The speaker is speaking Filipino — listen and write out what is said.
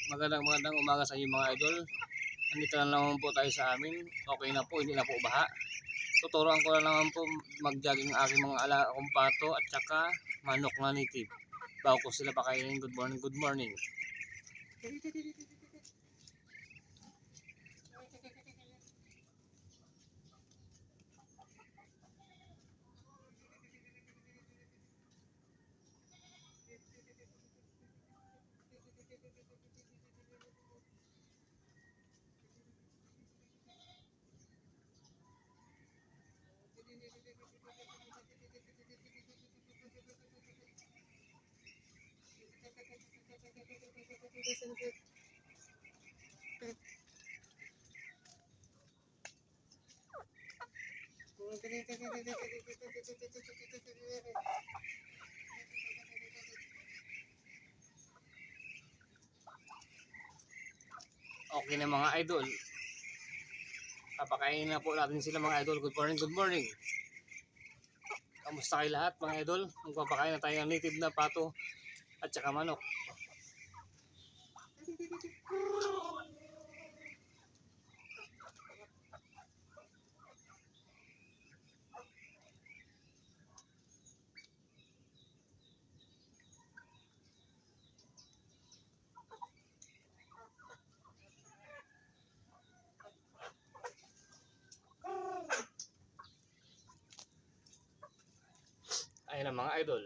Magandang umaga sa inyo mga idol. Nandito na naman po tayo sa amin. Okay na po, hindi na po baha. Tuturuan ko na naman po mag-jogging aking mga alaong pato at saka manok na native. Bago ko sila pakainin. Good morning, good morning. Okay na mga idol. Papakainin na po natin sila mga idol. Good morning, good morning. Kamusta kayo lahat mga idol? Magpapakain na tayo ng native na pato at saka manok. Ayun na mga idol.